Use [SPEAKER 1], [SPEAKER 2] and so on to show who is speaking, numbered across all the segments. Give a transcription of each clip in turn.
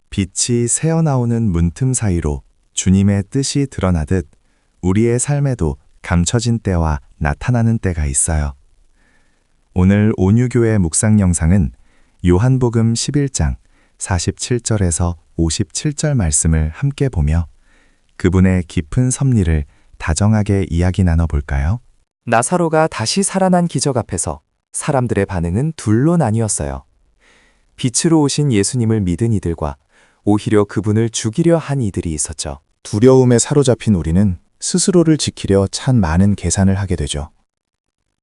[SPEAKER 1] 빛이 새어나오는 문틈 사이로 주님의 뜻이 드러나듯 우리의 삶에도 감춰진 때와 나타나는 때가 있어요. 오늘 온유교회 묵상 영상은 요한복음 11장 47절에서 57절 말씀을 함께 보며 그분의 깊은 섭리를 다정하게 이야기 나눠볼까요?
[SPEAKER 2] 나사로가 다시 살아난 기적 앞에서 사람들의 반응은 둘로 나뉘었어요. 빛으로 오신 예수님을 믿은 이들과 오히려 그분을 죽이려 한 이들이 있었죠.
[SPEAKER 3] 두려움에 사로잡힌 우리는 스스로를 지키려 참 많은 계산을 하게 되죠.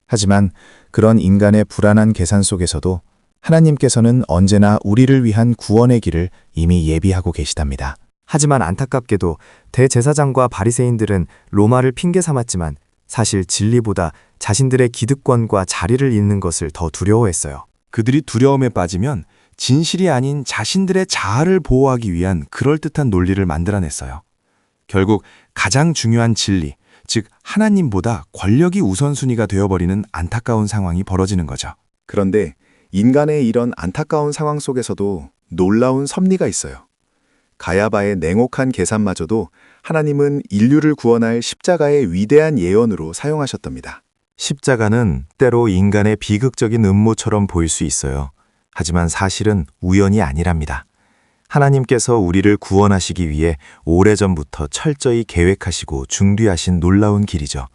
[SPEAKER 3] 하지만 그런 인간의 불안한 계산 속에서도 하나님께서는 언제나 우리를 위한 구원의 길을 이미 예비하고 계시답니다.
[SPEAKER 2] 하지만 안타깝게도 대제사장과 바리새인들은 로마를 핑계 삼았지만 사실 진리보다 자신들의 기득권과 자리를 잇는 것을 더 두려워했어요.
[SPEAKER 4] 그들이 두려움에 빠지면 진실이 아닌 자신들의 자아를 보호하기 위한 그럴듯한 논리를 만들어냈어요. 결국 가장 중요한 진리, 즉 하나님보다 권력이 우선순위가 되어버리는 안타까운 상황이 벌어지는 거죠.
[SPEAKER 3] 그런데 인간의 이런 안타까운 상황 속에서도 놀라운 섭리가 있어요. 가야바의 냉혹한 계산마저도 하나님은 인류를 구원할 십자가의 위대한 예언으로 사용하셨답니다.
[SPEAKER 4] 십자가는 때로 인간의 비극적인 음모처럼 보일 수 있어요. 하지만 사실은 우연이 아니랍니다. 하나님께서 우리를 구원하시기 위해 오래전부터 철저히 계획하시고 중뒤하신 놀라운 길이죠.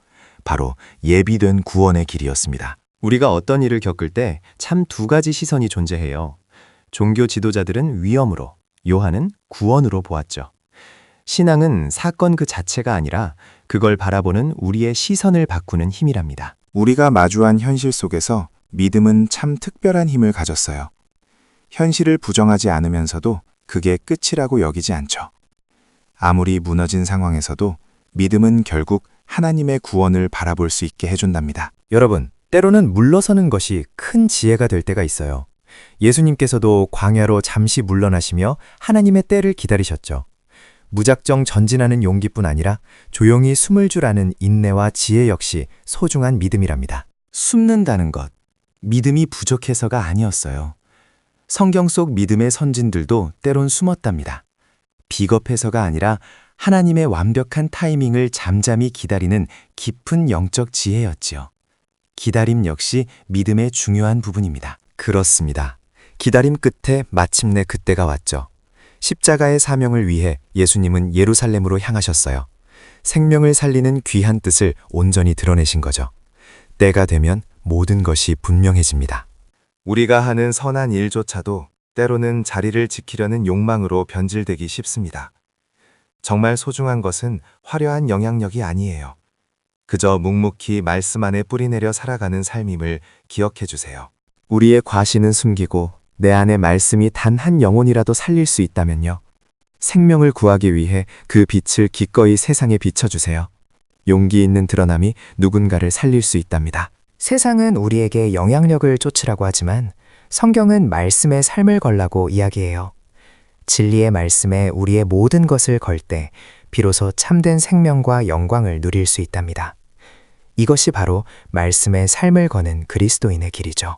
[SPEAKER 4] 바로 예비된 구원의 길이었습니다.
[SPEAKER 2] 우리가 어떤 일을 겪을 때 참 두 가지 시선이 존재해요. 종교 지도자들은 위험으로, 요한은 구원으로 보았죠. 신앙은 사건 그 자체가 아니라 그걸 바라보는 우리의 시선을 바꾸는 힘이랍니다.
[SPEAKER 1] 우리가 마주한 현실 속에서 믿음은 참 특별한 힘을 가졌어요. 현실을 부정하지 않으면서도 그게 끝이라고 여기지 않죠. 아무리 무너진 상황에서도 믿음은 결국 하나님의 구원을 바라볼 수 있게 해준답니다.
[SPEAKER 2] 여러분, 때로는 물러서는 것이 큰 지혜가 될 때가 있어요. 예수님께서도 광야로 잠시 물러나시며 하나님의 때를 기다리셨죠. 무작정 전진하는 용기뿐 아니라 조용히 숨을 줄 아는 인내와 지혜 역시 소중한 믿음이랍니다.
[SPEAKER 4] 숨는다는 것, 믿음이 부족해서가 아니었어요. 성경 속 믿음의 선진들도 때론 숨었답니다. 비겁해서가 아니라 하나님의 완벽한 타이밍을 잠잠히 기다리는 깊은 영적 지혜였지요. 기다림 역시 믿음의 중요한 부분입니다.
[SPEAKER 2] 그렇습니다. 기다림 끝에 마침내 그때가 왔죠. 십자가의 사명을 위해 예수님은 예루살렘으로 향하셨어요. 생명을 살리는 귀한 뜻을 온전히 드러내신 거죠. 때가 되면 모든 것이 분명해집니다.
[SPEAKER 4] 우리가 하는 선한 일조차도 때로는 자리를 지키려는 욕망으로 변질되기 쉽습니다. 정말 소중한 것은 화려한 영향력이 아니에요. 그저 묵묵히 말씀 안에 뿌리내려 살아가는 삶임을 기억해 주세요.
[SPEAKER 2] 우리의 과신은 숨기고 내 안의 말씀이 단 한 영혼이라도 살릴 수 있다면요. 생명을 구하기 위해 그 빛을 기꺼이 세상에 비춰주세요. 용기 있는 드러남이 누군가를 살릴 수 있답니다.
[SPEAKER 5] 세상은 우리에게 영향력을 쫓으라고 하지만 성경은 말씀의 삶을 걸라고 이야기해요. 진리의 말씀에 우리의 모든 것을 걸 때 비로소 참된 생명과 영광을 누릴 수 있답니다. 이것이 바로 말씀의 삶을 거는 그리스도인의 길이죠.